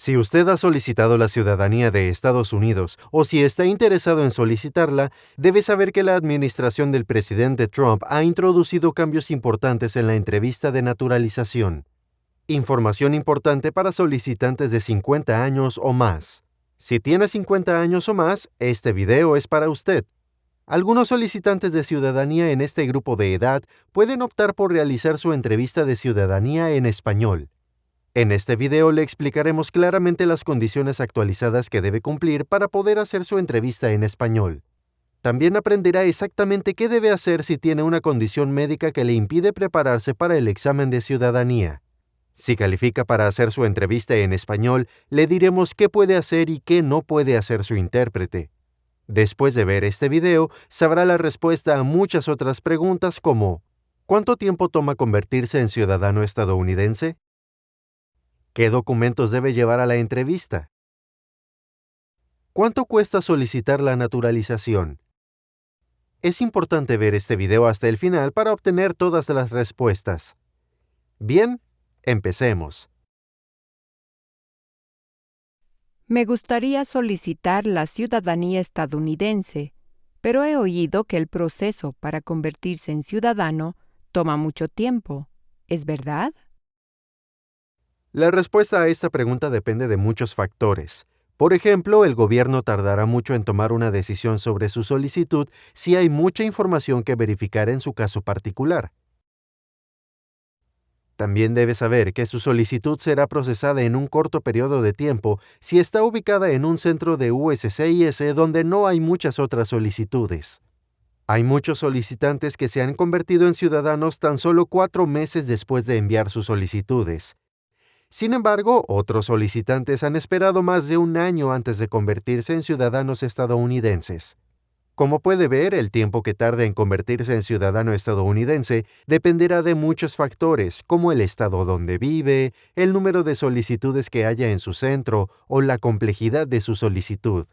Si usted ha solicitado la ciudadanía de Estados Unidos o si está interesado en solicitarla, debe saber que la administración del presidente Trump ha introducido cambios importantes en la entrevista de naturalización. Información importante para solicitantes de 50 años o más. Si tiene 50 años o más, este video es para usted. Algunos solicitantes de ciudadanía en este grupo de edad pueden optar por realizar su entrevista de ciudadanía en español. En este video le explicaremos claramente las condiciones actualizadas que debe cumplir para poder hacer su entrevista en español. También aprenderá exactamente qué debe hacer si tiene una condición médica que le impide prepararse para el examen de ciudadanía. Si califica para hacer su entrevista en español, le diremos qué puede hacer y qué no puede hacer su intérprete. Después de ver este video, sabrá la respuesta a muchas otras preguntas como: ¿cuánto tiempo toma convertirse en ciudadano estadounidense? ¿Qué documentos debe llevar a la entrevista? ¿Cuánto cuesta solicitar la naturalización? Es importante ver este video hasta el final para obtener todas las respuestas. Bien, empecemos. Me gustaría solicitar la ciudadanía estadounidense, pero he oído que el proceso para convertirse en ciudadano toma mucho tiempo. ¿Es verdad? La respuesta a esta pregunta depende de muchos factores. Por ejemplo, el gobierno tardará mucho en tomar una decisión sobre su solicitud si hay mucha información que verificar en su caso particular. También debe saber que su solicitud será procesada en un corto periodo de tiempo si está ubicada en un centro de USCIS donde no hay muchas otras solicitudes. Hay muchos solicitantes que se han convertido en ciudadanos tan solo 4 meses después de enviar sus solicitudes. Sin embargo, otros solicitantes han esperado más de un año antes de convertirse en ciudadanos estadounidenses. Como puede ver, el tiempo que tarde en convertirse en ciudadano estadounidense dependerá de muchos factores, como el estado donde vive, el número de solicitudes que haya en su centro o la complejidad de su solicitud.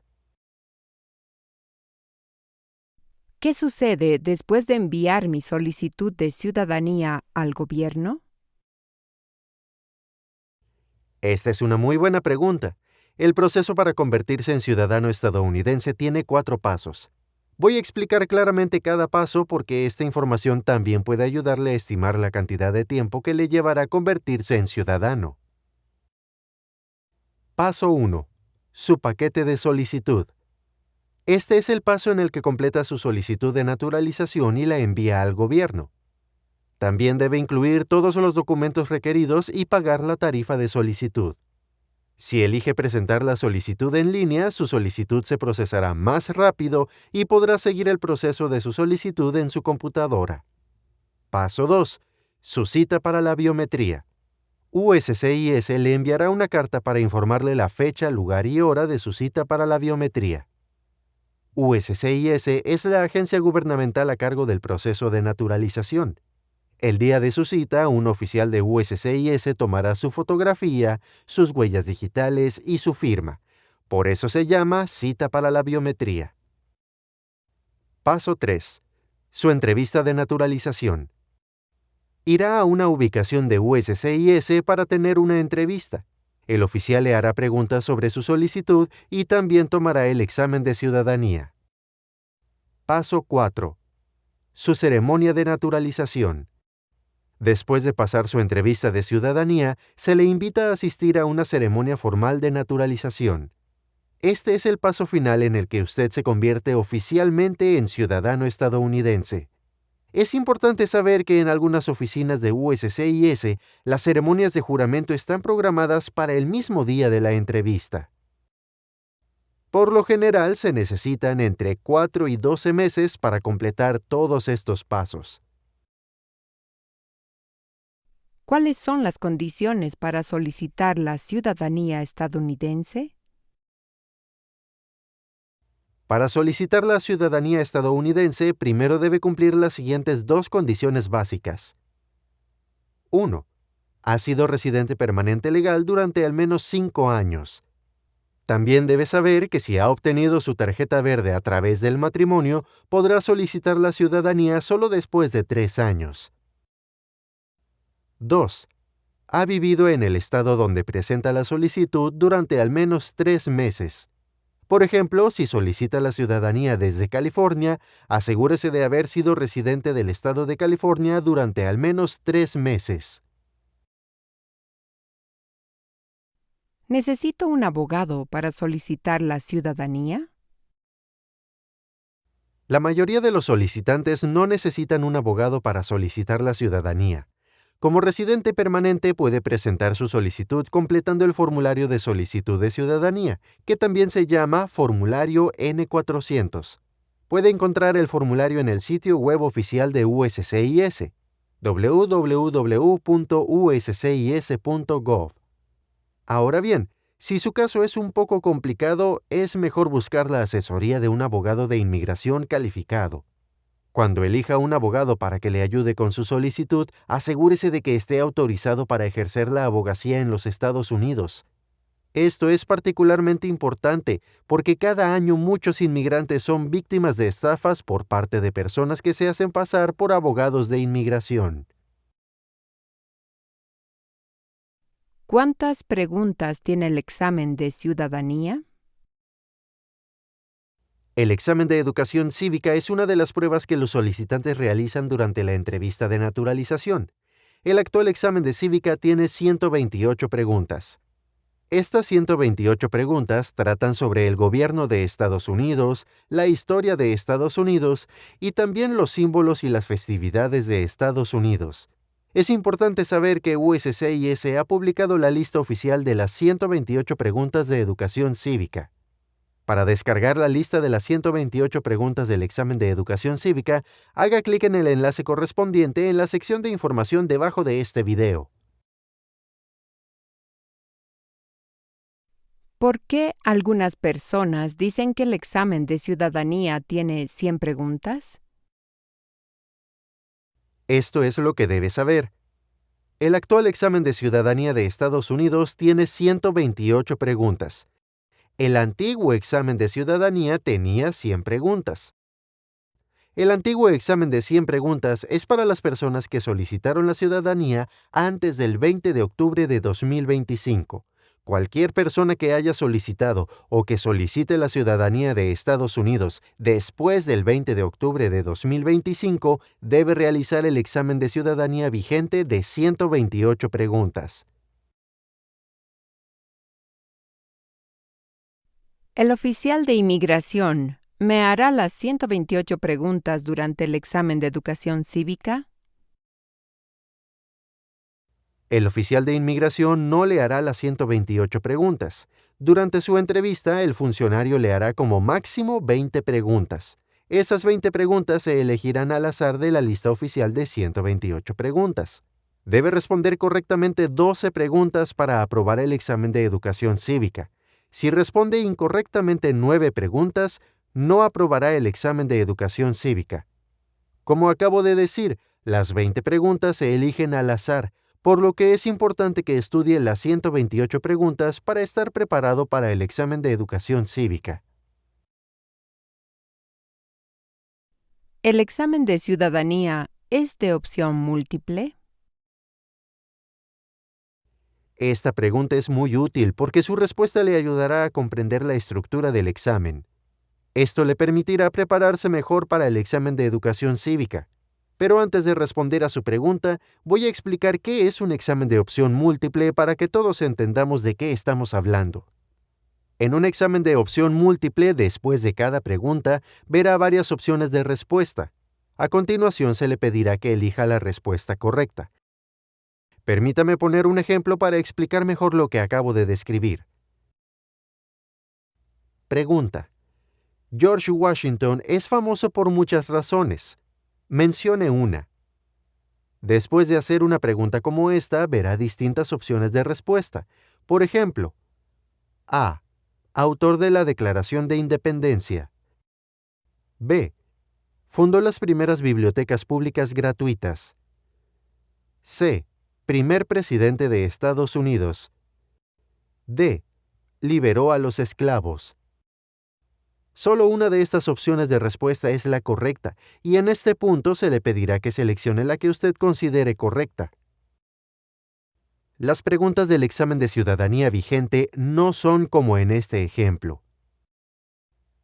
¿Qué sucede después de enviar mi solicitud de ciudadanía al gobierno? Esta es una muy buena pregunta. El proceso para convertirse en ciudadano estadounidense tiene 4 pasos. Voy a explicar claramente cada paso porque esta información también puede ayudarle a estimar la cantidad de tiempo que le llevará convertirse en ciudadano. Paso 1. Su paquete de solicitud. Este es el paso en el que completa su solicitud de naturalización y la envía al gobierno. También debe incluir todos los documentos requeridos y pagar la tarifa de solicitud. Si elige presentar la solicitud en línea, su solicitud se procesará más rápido y podrá seguir el proceso de su solicitud en su computadora. Paso 2. Su cita para la biometría. USCIS le enviará una carta para informarle la fecha, lugar y hora de su cita para la biometría. USCIS es la agencia gubernamental a cargo del proceso de naturalización. El día de su cita, un oficial de USCIS tomará su fotografía, sus huellas digitales y su firma. Por eso se llama cita para la biometría. Paso 3. Su entrevista de naturalización. Irá a una ubicación de USCIS para tener una entrevista. El oficial le hará preguntas sobre su solicitud y también tomará el examen de ciudadanía. Paso 4. Su ceremonia de naturalización. Después de pasar su entrevista de ciudadanía, se le invita a asistir a una ceremonia formal de naturalización. Este es el paso final en el que usted se convierte oficialmente en ciudadano estadounidense. Es importante saber que en algunas oficinas de USCIS, las ceremonias de juramento están programadas para el mismo día de la entrevista. Por lo general, se necesitan entre 4 y 12 meses para completar todos estos pasos. ¿Cuáles son las condiciones para solicitar la ciudadanía estadounidense? Para solicitar la ciudadanía estadounidense, primero debe cumplir las siguientes 2 condiciones básicas. 1. Ha sido residente permanente legal durante al menos 5 años. También debe saber que si ha obtenido su tarjeta verde a través del matrimonio, podrá solicitar la ciudadanía solo después de 3 años. 2. ha vivido en el estado donde presenta la solicitud durante al menos 3 meses. Por ejemplo, si solicita la ciudadanía desde California, asegúrese de haber sido residente del estado de California durante al menos 3 meses. ¿Necesito un abogado para solicitar la ciudadanía? La mayoría de los solicitantes no necesitan un abogado para solicitar la ciudadanía. Como residente permanente puede presentar su solicitud completando el formulario de solicitud de ciudadanía, que también se llama formulario N-400. Puede encontrar el formulario en el sitio web oficial de USCIS, www.uscis.gov. Ahora bien, si su caso es un poco complicado, es mejor buscar la asesoría de un abogado de inmigración calificado. Cuando elija un abogado para que le ayude con su solicitud, asegúrese de que esté autorizado para ejercer la abogacía en los Estados Unidos. Esto es particularmente importante porque cada año muchos inmigrantes son víctimas de estafas por parte de personas que se hacen pasar por abogados de inmigración. ¿Cuántas preguntas tiene el examen de ciudadanía? El examen de educación cívica es una de las pruebas que los solicitantes realizan durante la entrevista de naturalización. El actual examen de cívica tiene 128 preguntas. Estas 128 preguntas tratan sobre el gobierno de Estados Unidos, la historia de Estados Unidos y también los símbolos y las festividades de Estados Unidos. Es importante saber que USCIS ha publicado la lista oficial de las 128 preguntas de educación cívica. Para descargar la lista de las 128 preguntas del examen de educación cívica, haga clic en el enlace correspondiente en la sección de información debajo de este video. ¿Por qué algunas personas dicen que el examen de ciudadanía tiene 100 preguntas? Esto es lo que debes saber. El actual examen de ciudadanía de Estados Unidos tiene 128 preguntas. El antiguo examen de ciudadanía tenía 100 preguntas. El antiguo examen de 100 preguntas es para las personas que solicitaron la ciudadanía antes del 20 de octubre de 2025. Cualquier persona que haya solicitado o que solicite la ciudadanía de Estados Unidos después del 20 de octubre de 2025 debe realizar el examen de ciudadanía vigente de 128 preguntas. El oficial de inmigración me hará las 128 preguntas durante el examen de educación cívica. El oficial de inmigración no le hará las 128 preguntas. Durante su entrevista, el funcionario le hará como máximo 20 preguntas. Esas 20 preguntas se elegirán al azar de la lista oficial de 128 preguntas. Debe responder correctamente 12 preguntas para aprobar el examen de educación cívica. Si responde incorrectamente 9 preguntas, no aprobará el examen de educación cívica. Como acabo de decir, las 20 preguntas se eligen al azar, por lo que es importante que estudie las 128 preguntas para estar preparado para el examen de educación cívica. ¿El examen de ciudadanía es de opción múltiple? Esta pregunta es muy útil porque su respuesta le ayudará a comprender la estructura del examen. Esto le permitirá prepararse mejor para el examen de educación cívica. Pero antes de responder a su pregunta, voy a explicar qué es un examen de opción múltiple para que todos entendamos de qué estamos hablando. En un examen de opción múltiple, después de cada pregunta, verá varias opciones de respuesta. A continuación se le pedirá que elija la respuesta correcta. Permítame poner un ejemplo para explicar mejor lo que acabo de describir. Pregunta: George Washington es famoso por muchas razones. Mencione una. Después de hacer una pregunta como esta, verá distintas opciones de respuesta. Por ejemplo, A. Autor de la Declaración de Independencia. B. Fundó las primeras bibliotecas públicas gratuitas. C. Primer presidente de Estados Unidos. D. Liberó a los esclavos. Solo una de estas opciones de respuesta es la correcta, y en este punto se le pedirá que seleccione la que usted considere correcta. Las preguntas del examen de ciudadanía vigente no son como en este ejemplo.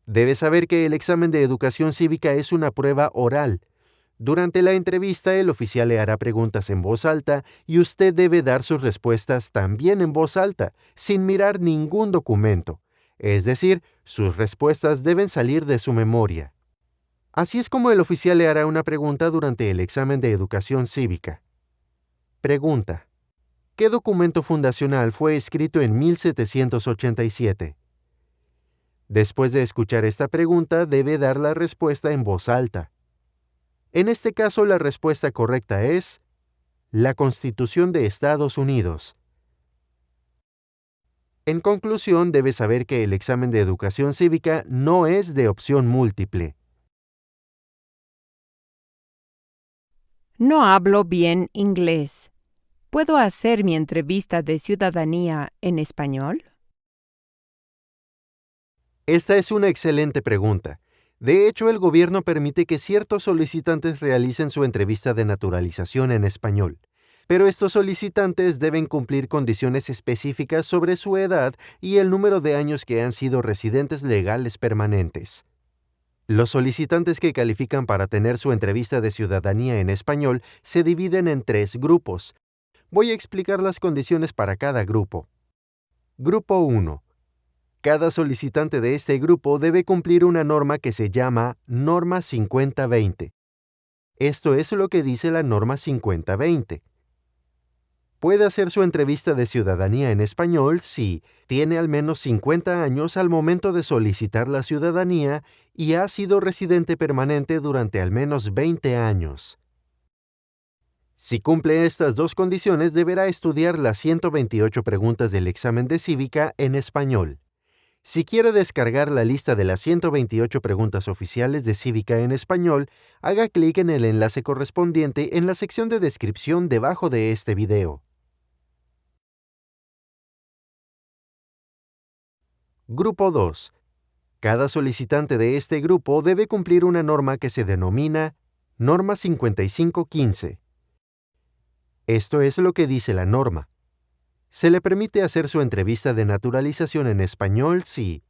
Debes saber que el examen de educación cívica es una prueba oral. Durante la entrevista, el oficial le hará preguntas en voz alta y usted debe dar sus respuestas también en voz alta, sin mirar ningún documento. Es decir, sus respuestas deben salir de su memoria. Así es como el oficial le hará una pregunta durante el examen de educación cívica. Pregunta: ¿qué documento fundacional fue escrito en 1787? Después de escuchar esta pregunta, debe dar la respuesta en voz alta. En este caso, la respuesta correcta es la Constitución de Estados Unidos. En conclusión, debes saber que el examen de educación cívica no es de opción múltiple. No hablo bien inglés. ¿Puedo hacer mi entrevista de ciudadanía en español? Esta es una excelente pregunta. De hecho, el gobierno permite que ciertos solicitantes realicen su entrevista de naturalización en español, pero estos solicitantes deben cumplir condiciones específicas sobre su edad y el número de años que han sido residentes legales permanentes. Los solicitantes que califican para tener su entrevista de ciudadanía en español se dividen en 3 grupos. Voy a explicar las condiciones para cada grupo. Grupo 1. Cada solicitante de este grupo debe cumplir una norma que se llama Norma 5020. Esto es lo que dice la Norma 5020. Puede hacer su entrevista de ciudadanía en español si tiene al menos 50 años al momento de solicitar la ciudadanía y ha sido residente permanente durante al menos 20 años. Si cumple estas 2 condiciones, deberá estudiar las 128 preguntas del examen de cívica en español. Si quiere descargar la lista de las 128 preguntas oficiales de Cívica en español, haga clic en el enlace correspondiente en la sección de descripción debajo de este video. Grupo 2. Cada solicitante de este grupo debe cumplir una norma que se denomina Norma 5515. Esto es lo que dice la norma. Se le permite hacer su entrevista de naturalización en español si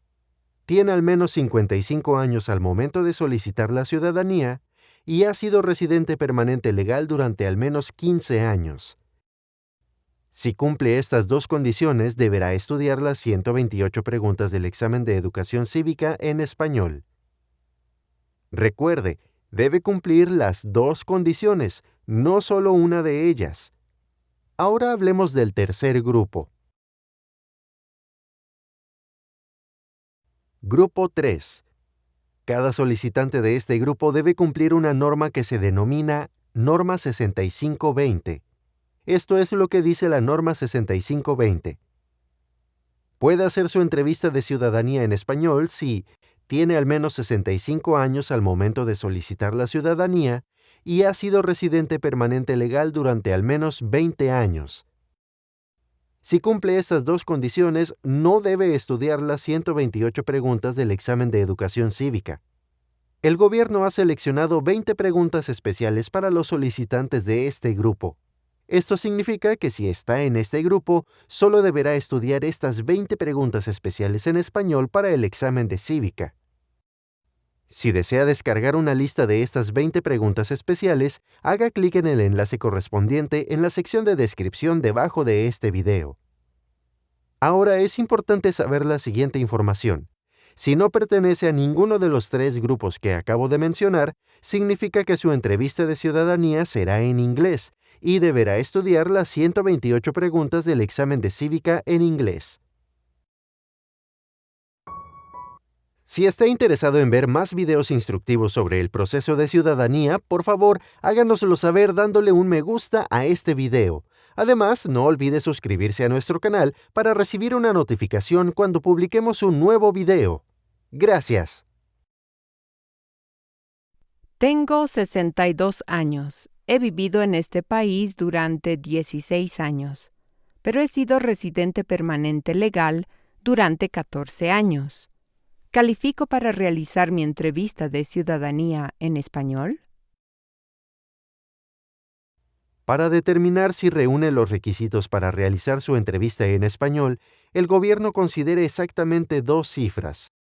tiene al menos 55 años al momento de solicitar la ciudadanía y ha sido residente permanente legal durante al menos 15 años. Si cumple estas 2 condiciones, deberá estudiar las 128 preguntas del examen de educación cívica en español. Recuerde, debe cumplir las 2 condiciones, no solo una de ellas. Ahora hablemos del tercer grupo. Grupo 3. Cada solicitante de este grupo debe cumplir una norma que se denomina Norma 6520. Esto es lo que dice la Norma 6520. Puede hacer su entrevista de ciudadanía en español si tiene al menos 65 años al momento de solicitar la ciudadanía y ha sido residente permanente legal durante al menos 20 años. Si cumple estas 2 condiciones, no debe estudiar las 128 preguntas del examen de educación cívica. El gobierno ha seleccionado 20 preguntas especiales para los solicitantes de este grupo. Esto significa que si está en este grupo, solo deberá estudiar estas 20 preguntas especiales en español para el examen de cívica. Si desea descargar una lista de estas 20 preguntas especiales, haga clic en el enlace correspondiente en la sección de descripción debajo de este video. Ahora es importante saber la siguiente información. Si no pertenece a ninguno de los 3 grupos que acabo de mencionar, significa que su entrevista de ciudadanía será en inglés y deberá estudiar las 128 preguntas del examen de cívica en inglés. Si está interesado en ver más videos instructivos sobre el proceso de ciudadanía, por favor, háganoslo saber dándole un me gusta a este video. Además, no olvide suscribirse a nuestro canal para recibir una notificación cuando publiquemos un nuevo video. Gracias. Tengo 62 años. He vivido en este país durante 16 años, pero he sido residente permanente legal durante 14 años. ¿Califico para realizar mi entrevista de ciudadanía en español? Para determinar si reúne los requisitos para realizar su entrevista en español, el gobierno considera exactamente dos cifras: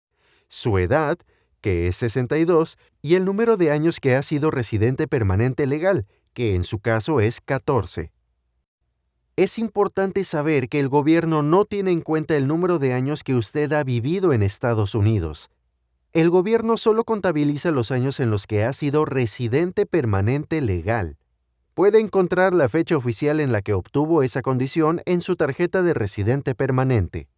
su edad, que es 62, y el número de años que ha sido residente permanente legal, que en su caso es 14. Es importante saber que el gobierno no tiene en cuenta el número de años que usted ha vivido en Estados Unidos. El gobierno solo contabiliza los años en los que ha sido residente permanente legal. Puede encontrar la fecha oficial en la que obtuvo esa condición en su tarjeta de residente permanente.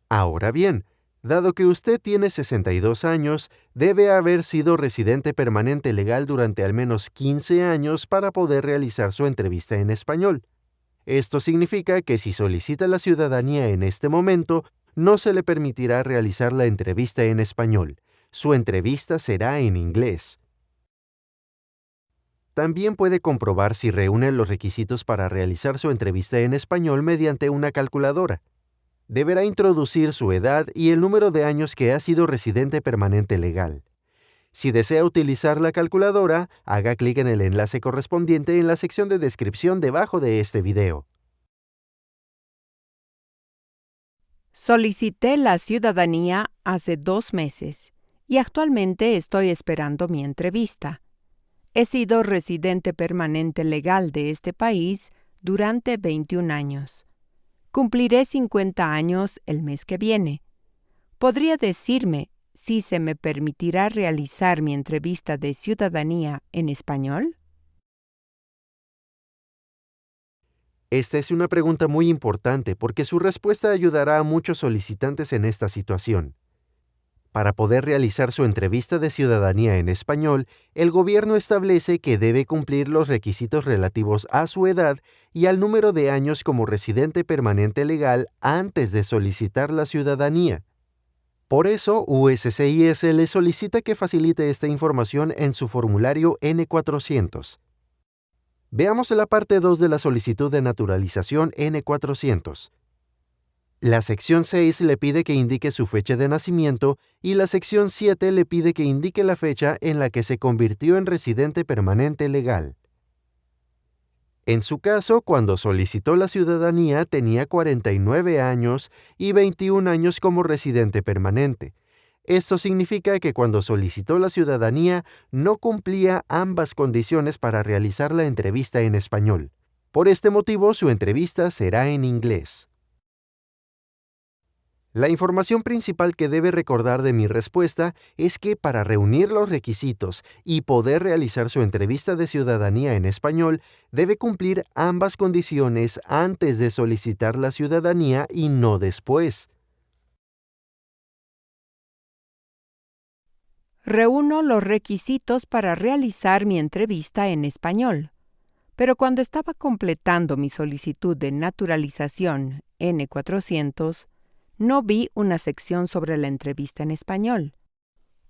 Ahora bien, dado que usted tiene 62 años, debe haber sido residente permanente legal durante al menos 15 años para poder realizar su entrevista en español. Esto significa que si solicita la ciudadanía en este momento, no se le permitirá realizar la entrevista en español. Su entrevista será en inglés. También puede comprobar si reúne los requisitos para realizar su entrevista en español mediante una calculadora. Deberá introducir su edad y el número de años que ha sido residente permanente legal. Si desea utilizar la calculadora, haga clic en el enlace correspondiente en la sección de descripción debajo de este video. Solicité la ciudadanía hace 2 meses y actualmente estoy esperando mi entrevista. He sido residente permanente legal de este país durante 21 años. Cumpliré 50 años el mes que viene. ¿Podría decirme si se me permitirá realizar mi entrevista de ciudadanía en español? Esta es una pregunta muy importante porque su respuesta ayudará a muchos solicitantes en esta situación. Para poder realizar su entrevista de ciudadanía en español, el gobierno establece que debe cumplir los requisitos relativos a su edad y al número de años como residente permanente legal antes de solicitar la ciudadanía. Por eso, USCIS le solicita que facilite esta información en su formulario N400. Veamos la parte 2 de la solicitud de naturalización N400. La sección 6 le pide que indique su fecha de nacimiento y la sección 7 le pide que indique la fecha en la que se convirtió en residente permanente legal. En su caso, cuando solicitó la ciudadanía tenía 49 años y 21 años como residente permanente. Esto significa que cuando solicitó la ciudadanía no cumplía ambas condiciones para realizar la entrevista en español. Por este motivo, su entrevista será en inglés. La información principal que debe recordar de mi respuesta es que para reunir los requisitos y poder realizar su entrevista de ciudadanía en español, debe cumplir ambas condiciones antes de solicitar la ciudadanía y no después. Reúno los requisitos para realizar mi entrevista en español, pero cuando estaba completando mi solicitud de naturalización N400, no vi una sección sobre la entrevista en español.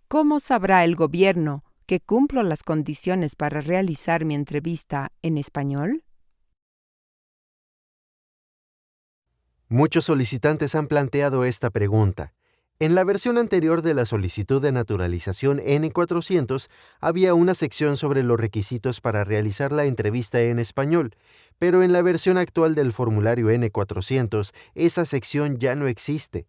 ¿Cómo sabrá el gobierno que cumplo las condiciones para realizar mi entrevista en español? Muchos solicitantes han planteado esta pregunta. En la versión anterior de la solicitud de naturalización N400 había una sección sobre los requisitos para realizar la entrevista en español, pero en la versión actual del formulario N400 esa sección ya no existe.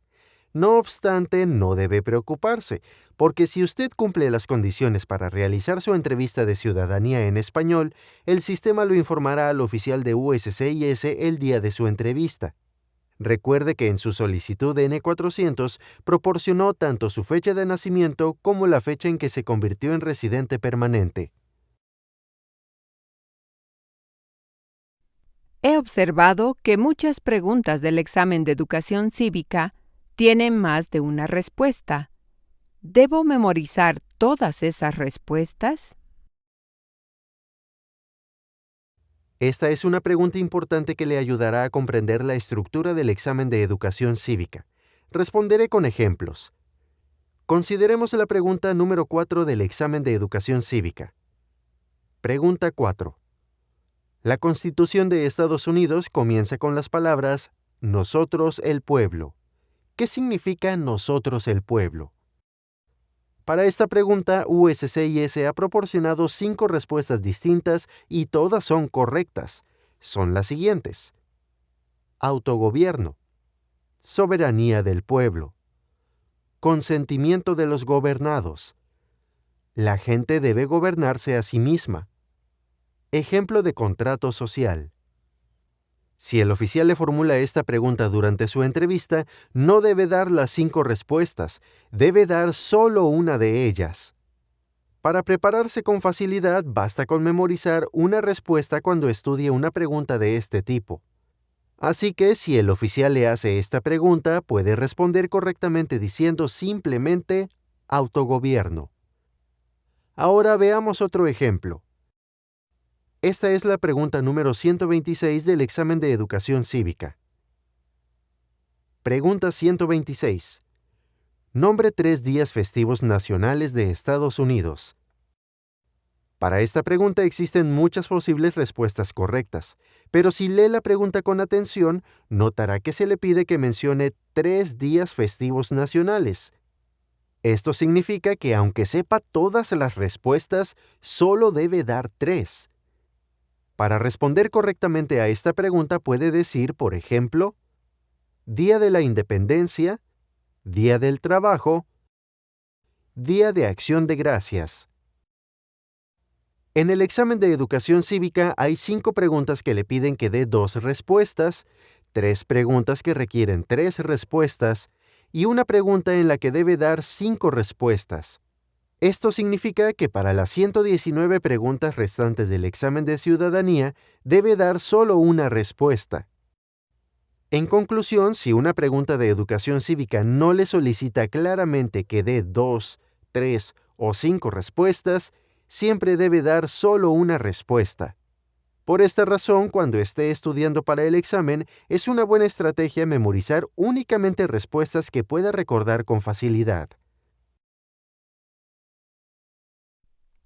No obstante, no debe preocuparse, porque si usted cumple las condiciones para realizar su entrevista de ciudadanía en español, el sistema lo informará al oficial de USCIS el día de su entrevista. Recuerde que en su solicitud de N400 proporcionó tanto su fecha de nacimiento como la fecha en que se convirtió en residente permanente. He observado que muchas preguntas del examen de educación cívica tienen más de una respuesta. ¿Debo memorizar todas esas respuestas? Esta es una pregunta importante que le ayudará a comprender la estructura del examen de educación cívica. Responderé con ejemplos. Consideremos la pregunta número 4 del examen de educación cívica. Pregunta 4. La Constitución de Estados Unidos comienza con las palabras "Nosotros el pueblo". ¿Qué significa nosotros el pueblo? Para esta pregunta, USCIS ha proporcionado 5 respuestas distintas y todas son correctas. Son las siguientes: autogobierno, soberanía del pueblo, consentimiento de los gobernados, la gente debe gobernarse a sí misma, ejemplo de contrato social. Si el oficial le formula esta pregunta durante su entrevista, no debe dar las 5 respuestas, debe dar solo una de ellas. Para prepararse con facilidad, basta con memorizar una respuesta cuando estudie una pregunta de este tipo. Así que si el oficial le hace esta pregunta, puede responder correctamente diciendo simplemente autogobierno. Ahora veamos otro ejemplo. Esta es la pregunta número 126 del examen de educación cívica. Pregunta 126. Nombre 3 días festivos nacionales de Estados Unidos. Para esta pregunta existen muchas posibles respuestas correctas, pero si lee la pregunta con atención, notará que se le pide que mencione 3 días festivos nacionales. Esto significa que aunque sepa todas las respuestas, solo debe dar 3. Para responder correctamente a esta pregunta puede decir, por ejemplo, Día de la Independencia, Día del Trabajo, Día de Acción de Gracias. En el examen de educación cívica hay 5 preguntas que le piden que dé 2 respuestas, 3 preguntas que requieren 3 respuestas y una pregunta en la que debe dar 5 respuestas. Esto significa que para las 119 preguntas restantes del examen de ciudadanía debe dar solo una respuesta. En conclusión, si una pregunta de educación cívica no le solicita claramente que dé 2, 3 o 5 respuestas, siempre debe dar solo una respuesta. Por esta razón, cuando esté estudiando para el examen, es una buena estrategia memorizar únicamente respuestas que pueda recordar con facilidad.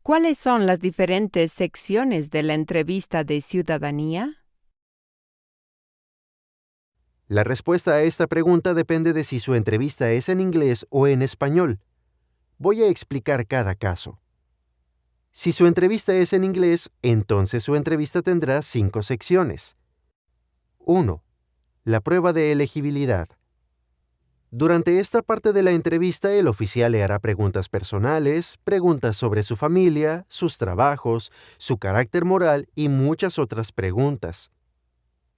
¿Cuáles son las diferentes secciones de la entrevista de ciudadanía? La respuesta a esta pregunta depende de si su entrevista es en inglés o en español. Voy a explicar cada caso. Si su entrevista es en inglés, entonces su entrevista tendrá 5 secciones. 1. La prueba de elegibilidad. Durante esta parte de la entrevista, el oficial le hará preguntas personales, preguntas sobre su familia, sus trabajos, su carácter moral y muchas otras preguntas.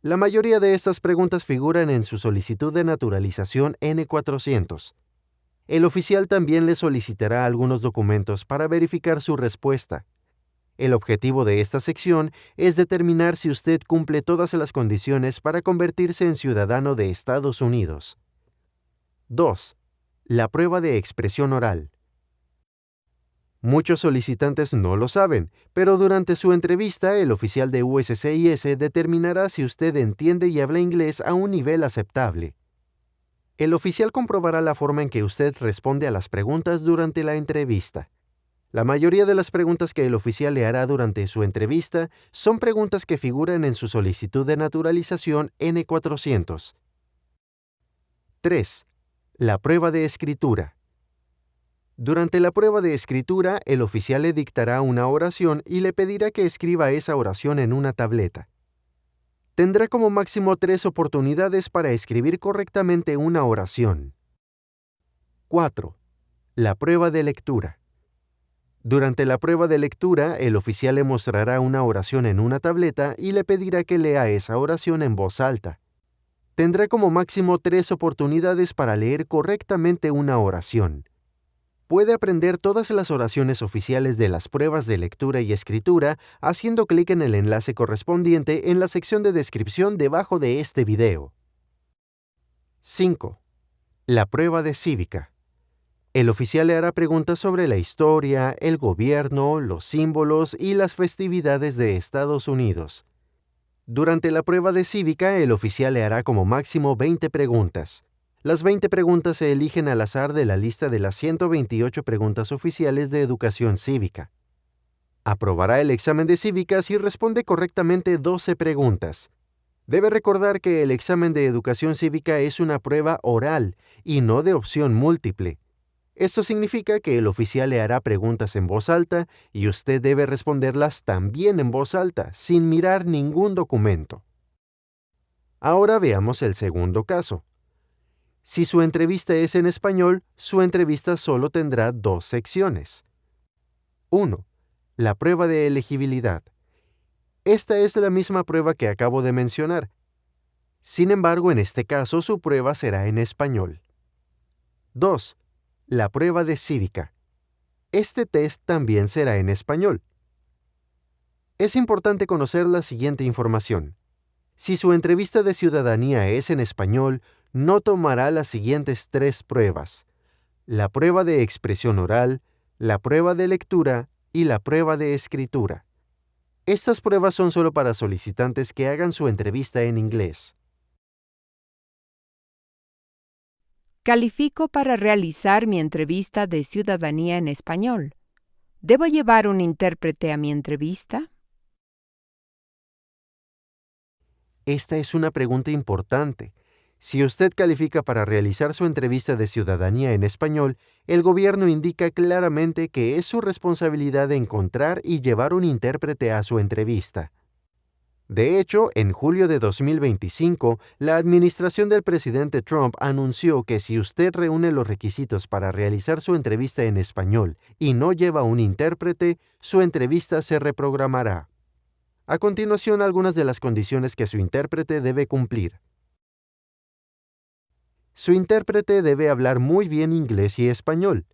La mayoría de estas preguntas figuran en su solicitud de naturalización N-400. El oficial también le solicitará algunos documentos para verificar su respuesta. El objetivo de esta sección es determinar si usted cumple todas las condiciones para convertirse en ciudadano de Estados Unidos. 2. La prueba de expresión oral. Muchos solicitantes no lo saben, pero durante su entrevista el oficial de USCIS determinará si usted entiende y habla inglés a un nivel aceptable. El oficial comprobará la forma en que usted responde a las preguntas durante la entrevista. La mayoría de las preguntas que el oficial le hará durante su entrevista son preguntas que figuran en su solicitud de naturalización N-400. 3. La prueba de escritura. Durante la prueba de escritura, el oficial le dictará una oración y le pedirá que escriba esa oración en una tableta. Tendrá como máximo 3 oportunidades para escribir correctamente una oración. 4. La prueba de lectura. Durante la prueba de lectura, el oficial le mostrará una oración en una tableta y le pedirá que lea esa oración en voz alta. Tendrá como máximo 3 oportunidades para leer correctamente una oración. Puede aprender todas las oraciones oficiales de las pruebas de lectura y escritura haciendo clic en el enlace correspondiente en la sección de descripción debajo de este video. 5. La prueba de cívica. El oficial le hará preguntas sobre la historia, el gobierno, los símbolos y las festividades de Estados Unidos. Durante la prueba de cívica, el oficial le hará como máximo 20 preguntas. Las 20 preguntas se eligen al azar de la lista de las 128 preguntas oficiales de educación cívica. Aprobará el examen de cívica si responde correctamente 12 preguntas. Debe recordar que el examen de educación cívica es una prueba oral y no de opción múltiple. Esto significa que el oficial le hará preguntas en voz alta y usted debe responderlas también en voz alta, sin mirar ningún documento. Ahora veamos el segundo caso. Si su entrevista es en español, su entrevista solo tendrá dos secciones. 1. La prueba de elegibilidad. Esta es la misma prueba que acabo de mencionar. Sin embargo, en este caso, su prueba será en español. 2. La prueba de cívica. Este test también será en español. Es importante conocer la siguiente información. Si su entrevista de ciudadanía es en español, no tomará las siguientes tres pruebas: la prueba de expresión oral, la prueba de lectura y la prueba de escritura. Estas pruebas son solo para solicitantes que hagan su entrevista en inglés. Califico para realizar mi entrevista de ciudadanía en español. ¿Debo llevar un intérprete a mi entrevista? Esta es una pregunta importante. Si usted califica para realizar su entrevista de ciudadanía en español, el gobierno indica claramente que es su responsabilidad encontrar y llevar un intérprete a su entrevista. De hecho, en julio de 2025, la administración del presidente Trump anunció que si usted reúne los requisitos para realizar su entrevista en español y no lleva un intérprete, su entrevista se reprogramará. A continuación, algunas de las condiciones que su intérprete debe cumplir. Su intérprete debe hablar muy bien inglés y español.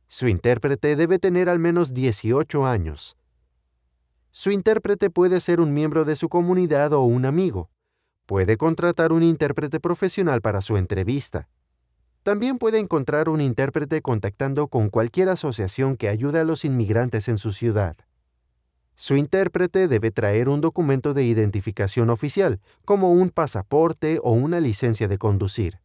Su intérprete debe tener al menos 18 años. Su intérprete puede ser un miembro de su comunidad o un amigo. Puede contratar un intérprete profesional para su entrevista. También puede encontrar un intérprete contactando con cualquier asociación que ayude a los inmigrantes en su ciudad. Su intérprete debe traer un documento de identificación oficial, como un pasaporte o una licencia de conducir.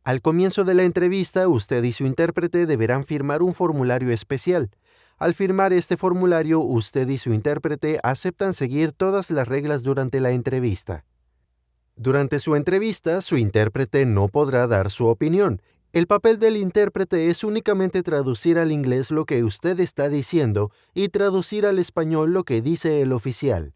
Al comienzo de la entrevista, usted y su intérprete deberán firmar un formulario especial. Al firmar este formulario, usted y su intérprete aceptan seguir todas las reglas durante la entrevista. Durante su entrevista, su intérprete no podrá dar su opinión. El papel del intérprete es únicamente traducir al inglés lo que usted está diciendo y traducir al español lo que dice el oficial.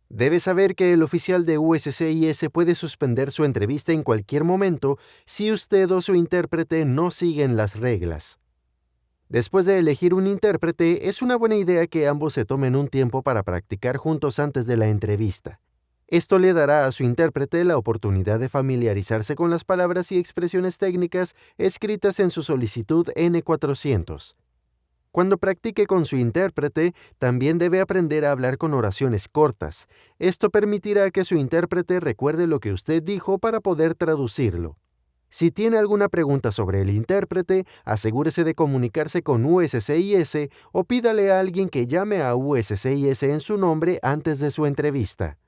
Debe saber que el oficial de USCIS puede suspender su entrevista en cualquier momento si usted o su intérprete no siguen las reglas. Después de elegir un intérprete, es una buena idea que ambos se tomen un tiempo para practicar juntos antes de la entrevista. Esto le dará a su intérprete la oportunidad de familiarizarse con las palabras y expresiones técnicas escritas en su solicitud N-400. Cuando practique con su intérprete, también debe aprender a hablar con oraciones cortas. Esto permitirá que su intérprete recuerde lo que usted dijo para poder traducirlo. Si tiene alguna pregunta sobre el intérprete, asegúrese de comunicarse con USCIS o pídale a alguien que llame a USCIS en su nombre antes de su entrevista.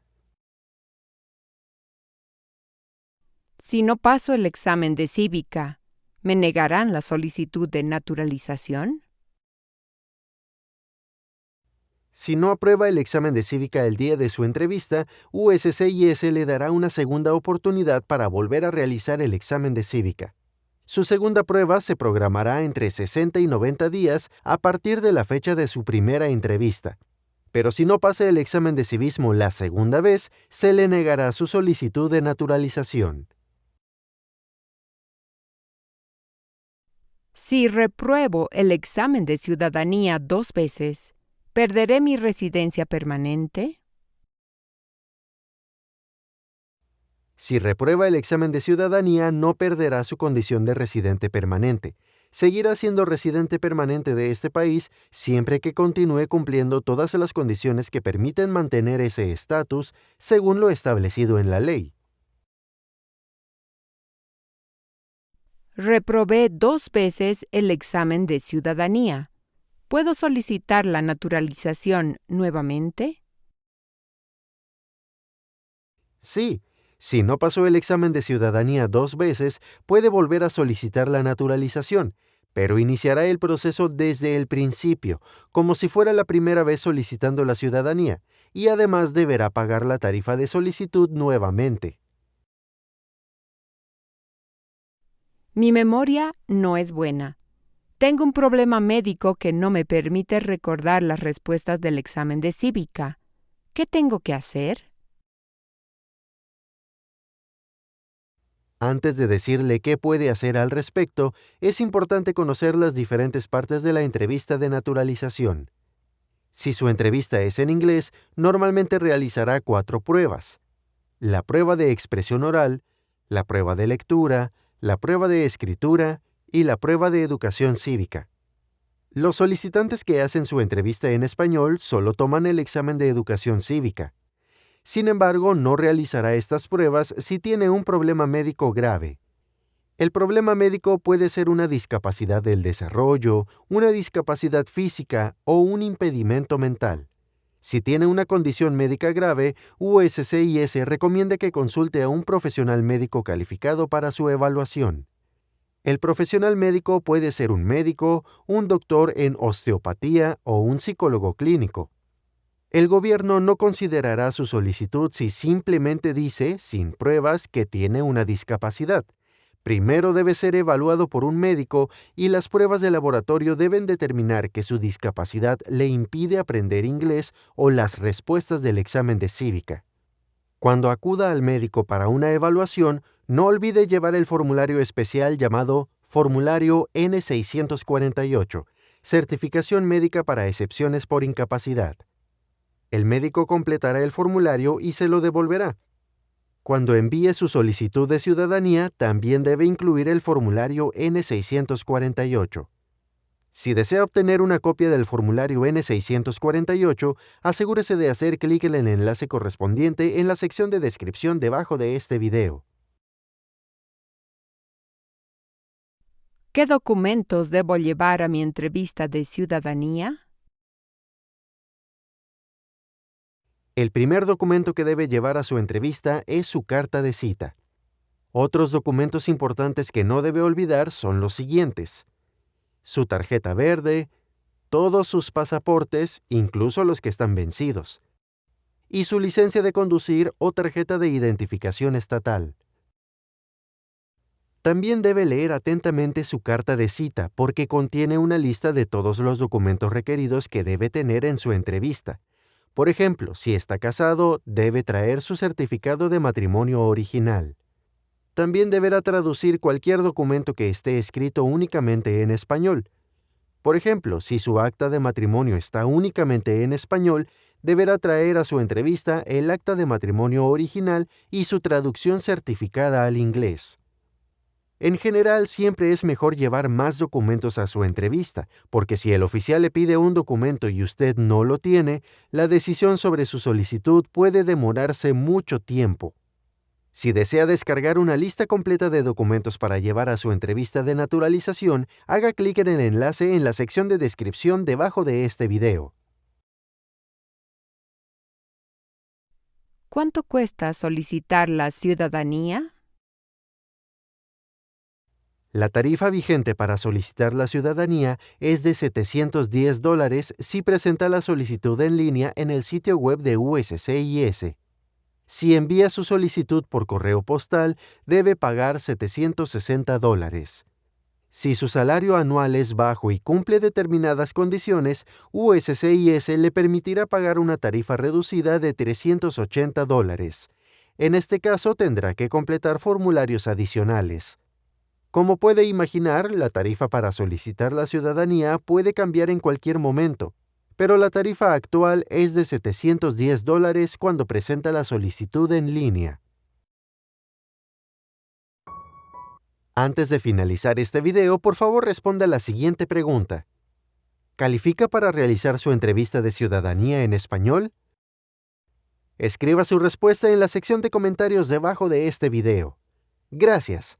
Si no paso el examen de cívica, ¿me negarán la solicitud de naturalización? Si no aprueba el examen de cívica el día de su entrevista, USCIS le dará una segunda oportunidad para volver a realizar el examen de cívica. Su segunda prueba se programará entre 60 y 90 días a partir de la fecha de su primera entrevista. Pero si no pasa el examen de civismo la segunda vez, se le negará su solicitud de naturalización. Si repruebo el examen de ciudadanía 2 veces, ¿perderé mi residencia permanente? Si reprueba el examen de ciudadanía, no perderá su condición de residente permanente. Seguirá siendo residente permanente de este país siempre que continúe cumpliendo todas las condiciones que permiten mantener ese estatus según lo establecido en la ley. Reprobé 2 veces el examen de ciudadanía. ¿Puedo solicitar la naturalización nuevamente? Sí, si no pasó el examen de ciudadanía 2 veces, puede volver a solicitar la naturalización, pero iniciará el proceso desde el principio, como si fuera la primera vez solicitando la ciudadanía, y además deberá pagar la tarifa de solicitud nuevamente. Mi memoria no es buena. Tengo un problema médico que no me permite recordar las respuestas del examen de cívica. ¿Qué tengo que hacer? Antes de decirle qué puede hacer al respecto, es importante conocer las diferentes partes de la entrevista de naturalización. Si su entrevista es en inglés, normalmente realizará 4 pruebas: la prueba de expresión oral, la prueba de lectura, la prueba de escritura y la prueba de educación cívica. Los solicitantes que hacen su entrevista en español solo toman el examen de educación cívica. Sin embargo, no realizará estas pruebas si tiene un problema médico grave. El problema médico puede ser una discapacidad del desarrollo, una discapacidad física o un impedimento mental. Si tiene una condición médica grave, USCIS recomienda que consulte a un profesional médico calificado para su evaluación. El profesional médico puede ser un médico, un doctor en osteopatía o un psicólogo clínico. El gobierno no considerará su solicitud si simplemente dice, sin pruebas, que tiene una discapacidad. Primero debe ser evaluado por un médico y las pruebas de laboratorio deben determinar que su discapacidad le impide aprender inglés o las respuestas del examen de cívica. Cuando acuda al médico para una evaluación, no olvide llevar el formulario especial llamado Formulario N648, Certificación Médica para Excepciones por Incapacidad. El médico completará el formulario y se lo devolverá. Cuando envíe su solicitud de ciudadanía, también debe incluir el formulario N648. Si desea obtener una copia del formulario N648, asegúrese de hacer clic en el enlace correspondiente en la sección de descripción debajo de este video. ¿Qué documentos debo llevar a mi entrevista de ciudadanía? El primer documento que debe llevar a su entrevista es su carta de cita. Otros documentos importantes que no debe olvidar son los siguientes: su tarjeta verde, todos sus pasaportes, incluso los que están vencidos, y su licencia de conducir o tarjeta de identificación estatal. También debe leer atentamente su carta de cita porque contiene una lista de todos los documentos requeridos que debe tener en su entrevista. Por ejemplo, si está casado, debe traer su certificado de matrimonio original. También deberá traducir cualquier documento que esté escrito únicamente en español. Por ejemplo, si su acta de matrimonio está únicamente en español, deberá traer a su entrevista el acta de matrimonio original y su traducción certificada al inglés. En general, siempre es mejor llevar más documentos a su entrevista, porque si el oficial le pide un documento y usted no lo tiene, la decisión sobre su solicitud puede demorarse mucho tiempo. Si desea descargar una lista completa de documentos para llevar a su entrevista de naturalización, haga clic en el enlace en la sección de descripción debajo de este video. ¿Cuánto cuesta solicitar la ciudadanía? La tarifa vigente para solicitar la ciudadanía es de $710 si presenta la solicitud en línea en el sitio web de USCIS. Si envía su solicitud por correo postal, debe pagar $760. Si su salario anual es bajo y cumple determinadas condiciones, USCIS le permitirá pagar una tarifa reducida de $380. En este caso, tendrá que completar formularios adicionales. Como puede imaginar, la tarifa para solicitar la ciudadanía puede cambiar en cualquier momento, pero la tarifa actual es de $710 cuando presenta la solicitud en línea. Antes de finalizar este video, por favor responda la siguiente pregunta. ¿Califica para realizar su entrevista de ciudadanía en español? Escriba su respuesta en la sección de comentarios debajo de este video. Gracias.